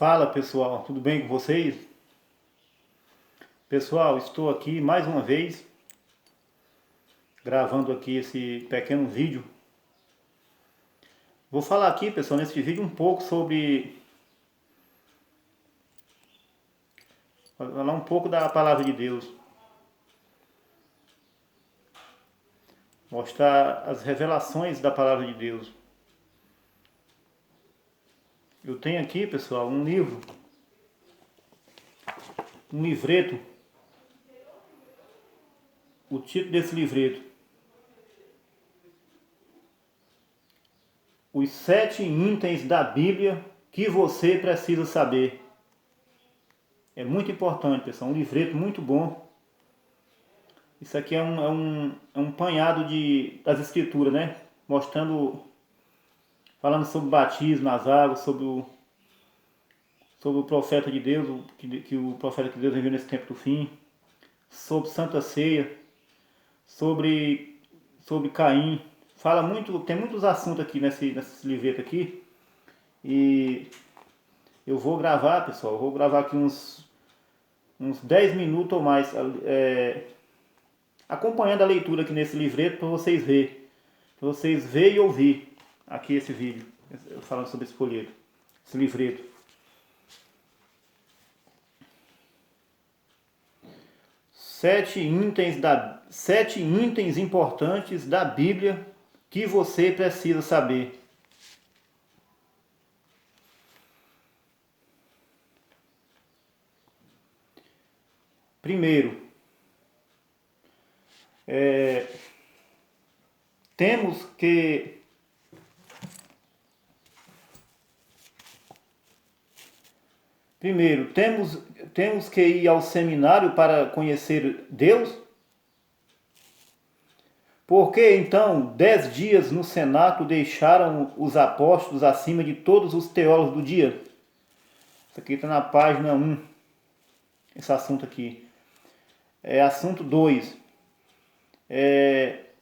Fala pessoal, tudo bem com vocês? Pessoal, estou aqui mais uma vez gravando aqui esse pequeno vídeo. Vou falar aqui, pessoal, nesse vídeo um pouco falar um pouco da palavra de Deus, mostrar as revelações da palavra de Deus. Eu tenho aqui, pessoal, um livro, um livreto. O título desse livreto: Os 7 itens da Bíblia que você precisa saber. É muito importante, pessoal, um livreto muito bom. Isso aqui é um panhado das escrituras, né? Falando sobre o batismo nas águas, sobre o profeta de Deus, que o profeta de Deus enviou nesse tempo do fim, sobre Santa Ceia, sobre Caim. Tem muitos assuntos aqui nesse livreto aqui. E eu vou gravar, pessoal, aqui uns 10 minutos ou mais, acompanhando a leitura aqui nesse livreto para vocês verem e ouvir aqui esse vídeo, falando sobre esse livreto. Sete itens importantes da Bíblia que você precisa saber. Primeiro, temos que ir ao seminário para conhecer Deus? Por que então 10 dias no cenáculo deixaram os apóstolos acima de todos os teólogos do dia? Isso aqui está na página 1, esse assunto aqui. Assunto 2.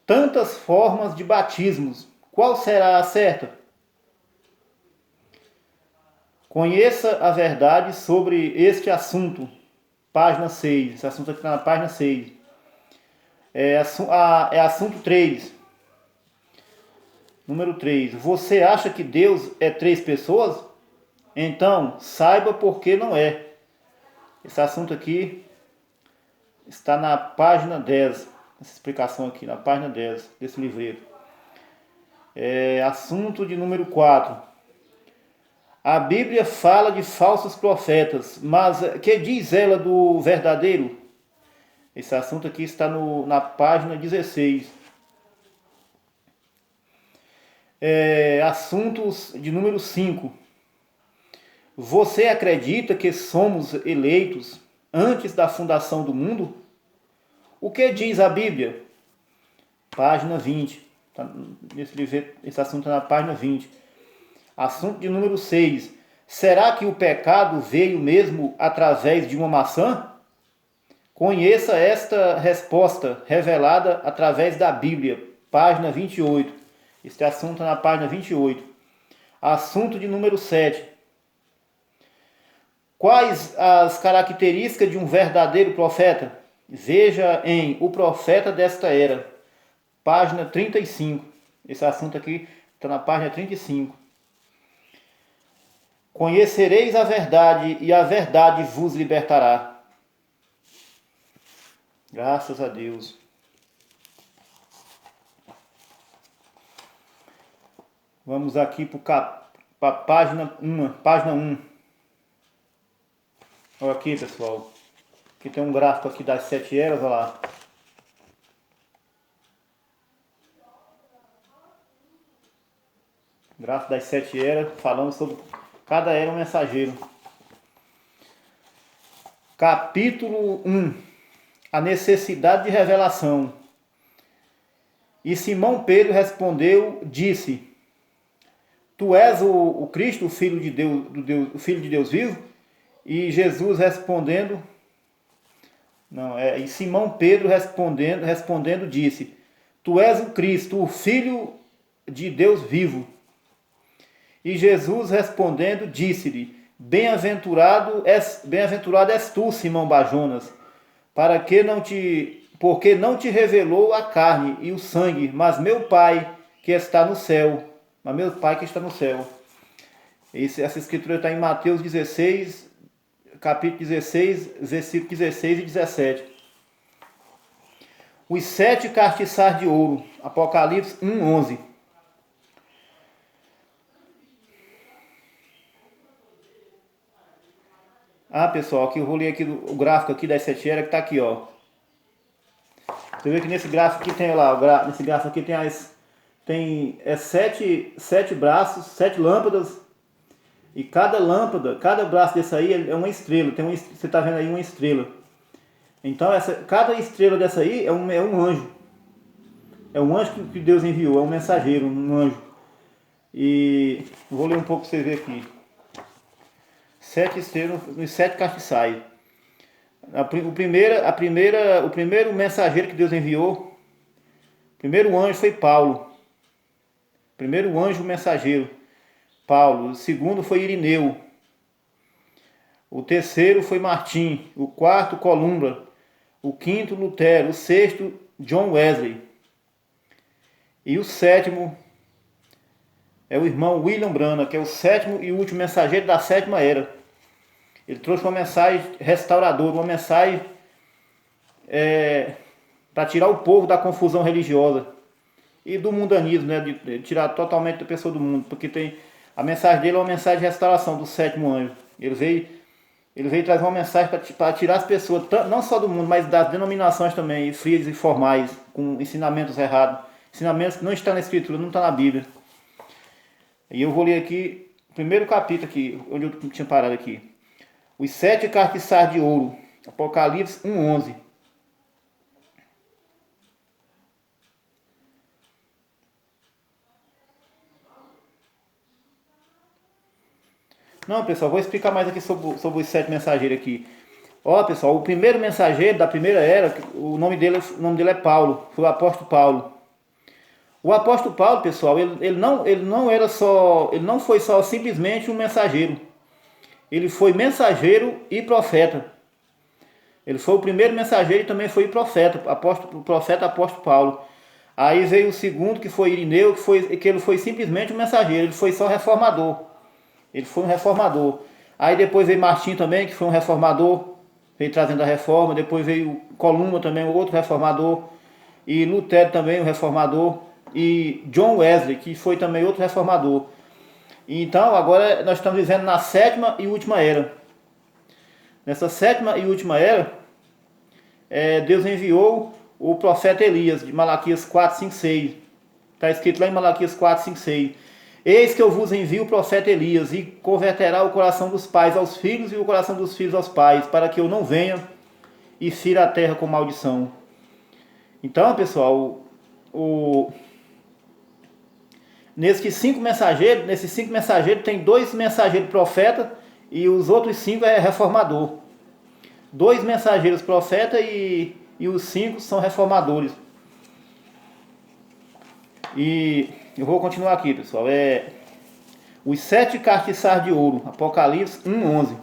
Tantas formas de batismos, qual será a certa? Conheça a verdade sobre este assunto. Página 6. Esse assunto aqui está na página 6. Assunto 3. Número 3. Você acha que Deus é 3 pessoas? Então, saiba por que não é. Esse assunto aqui está na página 10. Essa explicação aqui, na página 10 desse livreto. Assunto de número 4. A Bíblia fala de falsos profetas, mas que diz ela do verdadeiro? Esse assunto aqui está na página 16. Assuntos de número 5. Você acredita que somos eleitos antes da fundação do mundo? O que diz a Bíblia? Página 20. Esse assunto está na página 20. Assunto de número 6. Será que o pecado veio mesmo através de uma maçã? Conheça esta resposta revelada através da Bíblia. Página 28. Este assunto está na página 28. Assunto de número 7. Quais as características de um verdadeiro profeta? Veja em O Profeta desta Era. Página 35. Esse assunto aqui está na página 35. Conhecereis a verdade e a verdade vos libertará. Graças a Deus. Vamos aqui para a página 1. Olha aqui, pessoal. Aqui tem um gráfico aqui das 7 eras, olha lá. Gráfico das 7 eras, falando sobre cada era um mensageiro. Capítulo 1. A necessidade de revelação. E Simão Pedro respondeu, disse: Tu és o Cristo, o Filho de Deus, o Filho de Deus vivo? E Jesus respondendo, e Simão Pedro respondendo disse: Tu és o Cristo, o Filho de Deus vivo. E Jesus respondendo disse-lhe: Bem-aventurado és tu, Simão Bajonas, porque não te revelou a carne e o sangue, mas meu Pai que está no céu. Mas meu Pai que está no céu. Essa escritura está em Mateus 16, capítulo 16, versículo 16 e 17. Os 7 castiçais de ouro, Apocalipse 1:11. Pessoal, aqui eu vou ler aqui o gráfico aqui das 7 eras que está aqui, ó. Você vê que nesse gráfico aqui tem lá, nesse gráfico aqui tem 7 braços, 7 lâmpadas, e cada lâmpada, cada braço desse aí é uma estrela. Você está vendo aí uma estrela. Então cada estrela dessa aí é um anjo. É um anjo que Deus enviou, é um mensageiro, um anjo. E vou ler um pouco para você ver aqui. 7 estrelas nos 7 castiçais. O primeiro mensageiro que Deus enviou, o primeiro anjo foi Paulo. Primeiro anjo mensageiro, Paulo. O segundo foi Irineu. O terceiro foi Martim. O quarto, Columba. O quinto, Lutero. O sexto, John Wesley. E o sétimo é o irmão William Branham, que é o sétimo e último mensageiro da sétima era. Ele trouxe uma mensagem restauradora, uma mensagem para tirar o povo da confusão religiosa e do mundanismo, né? De tirar totalmente a pessoa do mundo, porque a mensagem dele é uma mensagem de restauração do sétimo anjo. Ele veio trazer uma mensagem para tirar as pessoas, não só do mundo, mas das denominações também, frias e formais, com ensinamentos errados, ensinamentos que não estão na Escritura, não estão na Bíblia. E eu vou ler aqui o primeiro capítulo aqui, onde eu tinha parado aqui. Os 7 castiçais de ouro, Apocalipse 1:11. Não, pessoal, vou explicar mais aqui sobre os 7 mensageiros aqui. Ó, pessoal, o primeiro mensageiro da primeira era, o nome dele é Paulo, foi o apóstolo Paulo. O apóstolo Paulo, pessoal, ele não foi só simplesmente um mensageiro. Ele foi mensageiro e profeta. Ele foi o primeiro mensageiro e também foi profeta, apóstolo Paulo. Aí veio o segundo, que foi Irineu, que ele foi simplesmente um mensageiro, ele foi só reformador. Ele foi um reformador. Aí depois veio Martim também, que foi um reformador, veio trazendo a reforma. Depois veio Columba também, outro reformador. E Lutero também, um reformador. E John Wesley, que foi também outro reformador. Então, agora nós estamos vivendo na sétima e última era. Nessa sétima e última era, Deus enviou o profeta Elias, de Malaquias 4, 5, 6. Está escrito lá em Malaquias 4, 5, 6. Eis que eu vos envio o profeta Elias, e converterá o coração dos pais aos filhos e o coração dos filhos aos pais, para que eu não venha e fira a terra com maldição. Então, pessoal, nesses 5 mensageiros tem 2 mensageiros profetas e os outros 5 é reformador. 2 mensageiros profetas e os 5 são reformadores. E eu vou continuar aqui, pessoal. Os 7 castiçais de ouro, Apocalipse 1:11.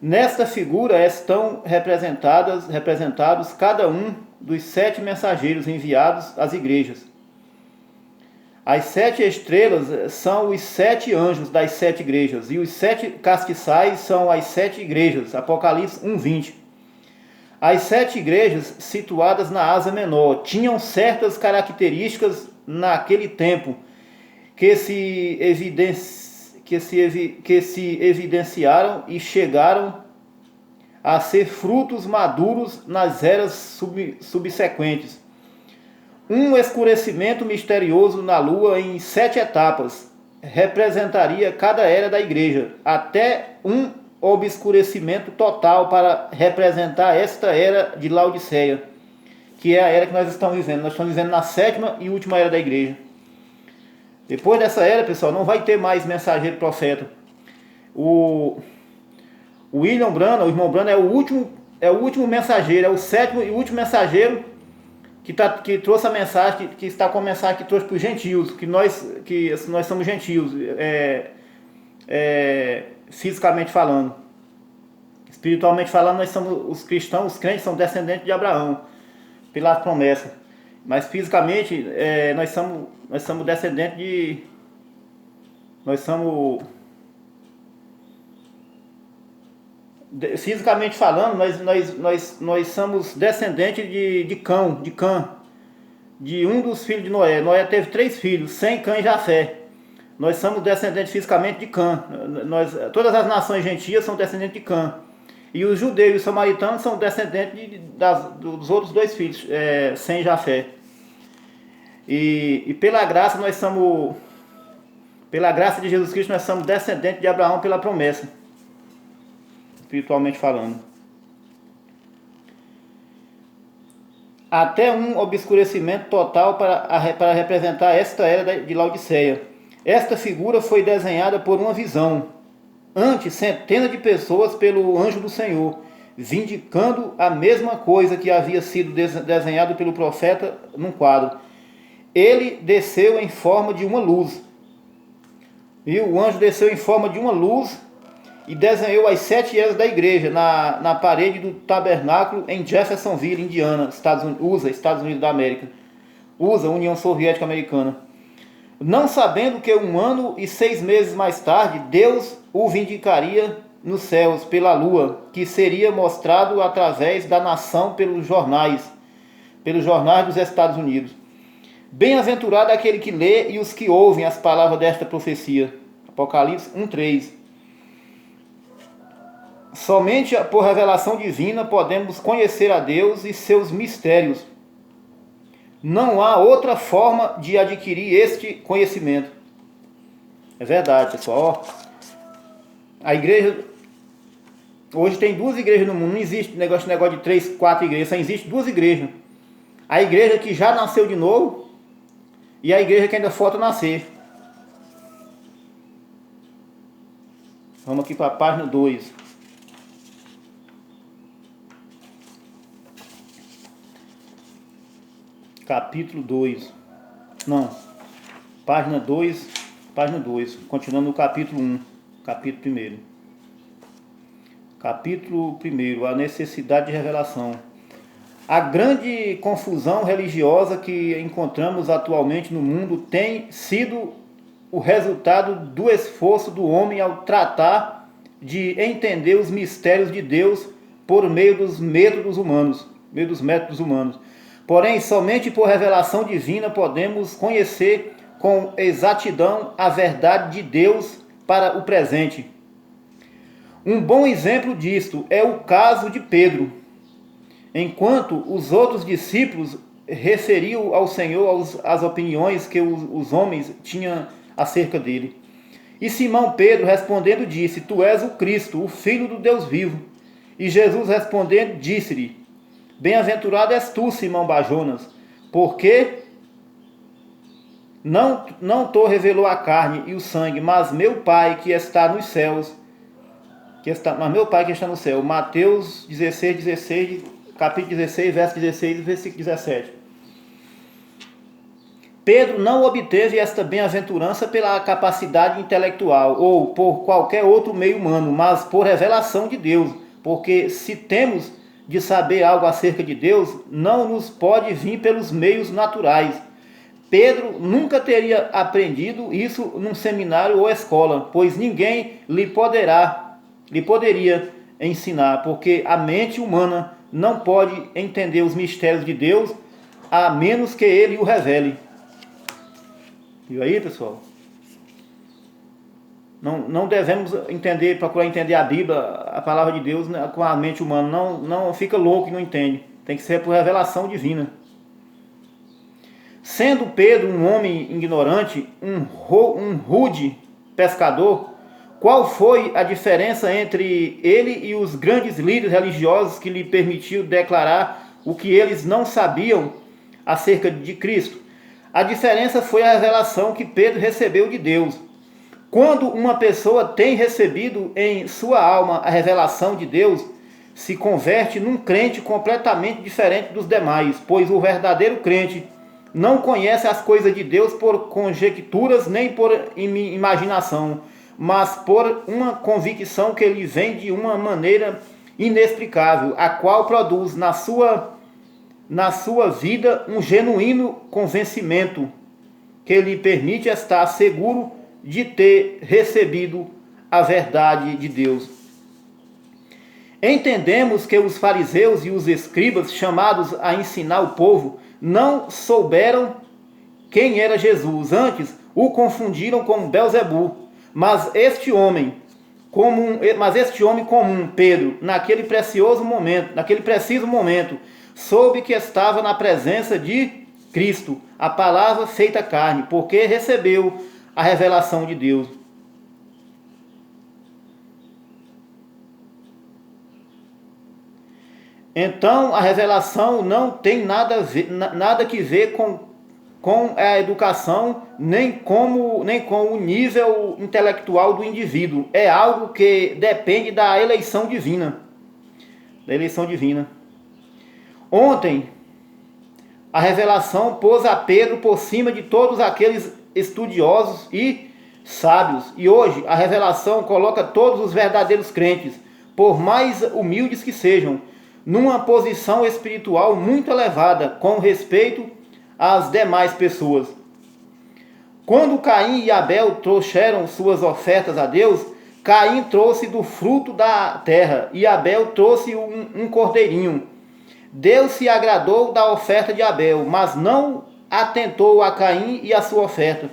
Nesta figura estão representados cada um dos 7 mensageiros enviados às igrejas. As 7 estrelas são os 7 anjos das 7 igrejas, e os 7 castiçais são as 7 igrejas, Apocalipse 1:20. As 7 igrejas, situadas na Ásia Menor, tinham certas características naquele tempo que se evidenciaram e chegaram a ser frutos maduros nas eras subsequentes. Um escurecimento misterioso na lua em 7 etapas representaria cada era da igreja, até um obscurecimento total para representar esta era de Laodiceia, que é a era que nós estamos vivendo. Nós estamos vivendo na sétima e última era da igreja. Depois dessa era, pessoal, não vai ter mais mensageiro profeta. O William Branham, o irmão Branham, é o último mensageiro, é o 7º e último mensageiro que trouxe a mensagem, que está com a mensagem que trouxe para os gentios, que nós somos gentios. fisicamente falando. Espiritualmente falando, nós somos os cristãos, os crentes são descendentes de Abraão, pela promessa. Mas fisicamente, nós somos descendentes de... Fisicamente falando, nós somos descendentes de Cã, de um dos filhos de Noé. Noé teve 3 filhos, Sem, Cã e Jafé. Nós somos descendentes fisicamente de Cã. Todas as nações gentias são descendentes de Cã. E os judeus e os samaritanos são descendentes dos outros 2 filhos, Sem e Jafé. E pela graça pela graça de Jesus Cristo, nós somos descendentes de Abraão pela promessa, espiritualmente falando. Até um obscurecimento total para representar esta era de Laodiceia. Esta figura foi desenhada por uma visão, ante centenas de pessoas pelo anjo do Senhor, vindicando a mesma coisa que havia sido desenhado pelo profeta num quadro. Ele desceu em forma de uma luz. E o anjo desceu em forma de uma luz e desenhou as 7 eras da igreja na parede do tabernáculo em Jeffersonville, Indiana, Estados Unidos da América. USA, União Soviética Americana. Não sabendo que 1 ano e 6 meses mais tarde, Deus o vindicaria nos céus pela lua, que seria mostrado através da nação pelos jornais dos Estados Unidos. Bem-aventurado aquele que lê e os que ouvem as palavras desta profecia. Apocalipse 1:3. Somente por revelação divina podemos conhecer a Deus e seus mistérios. Não há outra forma de adquirir este conhecimento. É verdade, pessoal. A igreja... Hoje tem 2 igrejas no mundo. Não existe negócio de 3, 4 igrejas. Só existe 2 igrejas. A igreja que já nasceu de novo e a igreja que ainda falta nascer. Vamos aqui para a página 2. Capítulo 2. Não. Página 2. Página 2. Continuando no capítulo 1. Capítulo 1. Capítulo 1. A necessidade de revelação. A grande confusão religiosa que encontramos atualmente no mundo tem sido o resultado do esforço do homem ao tratar de entender os mistérios de Deus por meio dos métodos humanos. Porém, somente por revelação divina podemos conhecer com exatidão a verdade de Deus para o presente. Um bom exemplo disto é o caso de Pedro. Enquanto os outros discípulos referiam ao Senhor as opiniões que os homens tinham acerca dele. E Simão Pedro respondendo disse: Tu és o Cristo, o Filho do Deus vivo. E Jesus respondendo disse-lhe: Bem-aventurado és tu, Simão Bajonas, porque não te revelou a carne e o sangue, mas meu Pai que está nos céus. Mas meu Pai que está no céu. Mateus 16, capítulo 16, verso 16 e versículo 17. Pedro não obteve esta bem-aventurança pela capacidade intelectual ou por qualquer outro meio humano, mas por revelação de Deus, porque se temos de saber algo acerca de Deus, não nos pode vir pelos meios naturais. Pedro nunca teria aprendido isso num seminário ou escola, pois ninguém lhe poderia ensinar, porque a mente humana não pode entender os mistérios de Deus a menos que ele o revele. Viu aí, pessoal? Não devemos procurar entender a Bíblia, a palavra de Deus, com a mente humana. Não fica louco e não entende. Tem que ser por revelação divina. Sendo Pedro um homem ignorante, um rude pescador, qual foi a diferença entre ele e os grandes líderes religiosos que lhe permitiu declarar o que eles não sabiam acerca de Cristo? A diferença foi a revelação que Pedro recebeu de Deus. Quando uma pessoa tem recebido em sua alma a revelação de Deus, se converte num crente completamente diferente dos demais, pois o verdadeiro crente não conhece as coisas de Deus por conjecturas nem por imaginação, mas por uma convicção que lhe vem de uma maneira inexplicável, a qual produz na sua vida um genuíno convencimento que lhe permite estar seguro de ter recebido a verdade de Deus. Entendemos que os fariseus e os escribas, chamados a ensinar o povo, não souberam quem era Jesus, antes o confundiram com Belzebu. Mas este homem comum, Pedro, naquele preciso momento, soube que estava na presença de Cristo, a palavra feita carne, porque recebeu a revelação de Deus. Então, a revelação não tem nada que ver com a educação, nem com o nível intelectual do indivíduo. É algo que depende da eleição divina. Ontem, a revelação pôs a Pedro por cima de todos aqueles estudiosos e sábios. E hoje, a revelação coloca todos os verdadeiros crentes, por mais humildes que sejam, numa posição espiritual muito elevada com respeito às demais pessoas. Quando Caim e Abel trouxeram suas ofertas a Deus, Caim trouxe do fruto da terra e Abel trouxe um cordeirinho. Deus se agradou da oferta de Abel, mas não atentou a Caim e a sua oferta.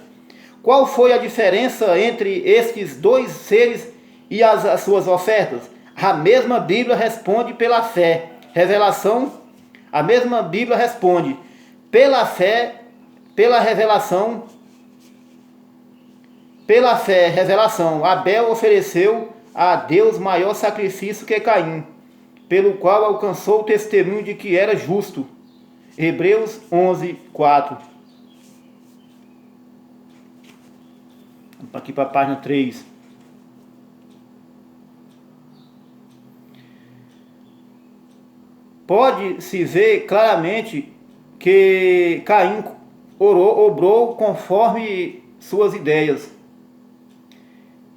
Qual foi a diferença entre estes dois seres e as suas ofertas? A mesma Bíblia responde pela fé. Revelação, a mesma Bíblia responde pela fé, pela revelação. Pela fé, revelação. Abel ofereceu a Deus maior sacrifício que Caim, pelo qual alcançou o testemunho de que era justo. Hebreus 11, 4. Vamos aqui para a página 3. Pode-se ver claramente que Caim obrou conforme suas ideias,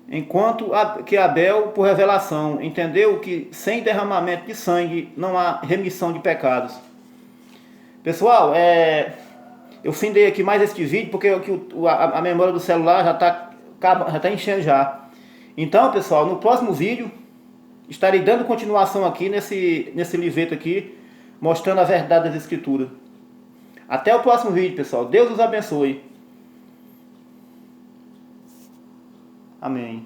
enquanto que Abel, por revelação, entendeu que sem derramamento de sangue não há remissão de pecados. Pessoal, eu findei aqui mais este vídeo porque a memória do celular já está enchendo já. Então, pessoal, no próximo vídeo estarei dando continuação aqui nesse livreto aqui, mostrando a verdade das Escrituras. Até o próximo vídeo, pessoal. Deus os abençoe. Amém.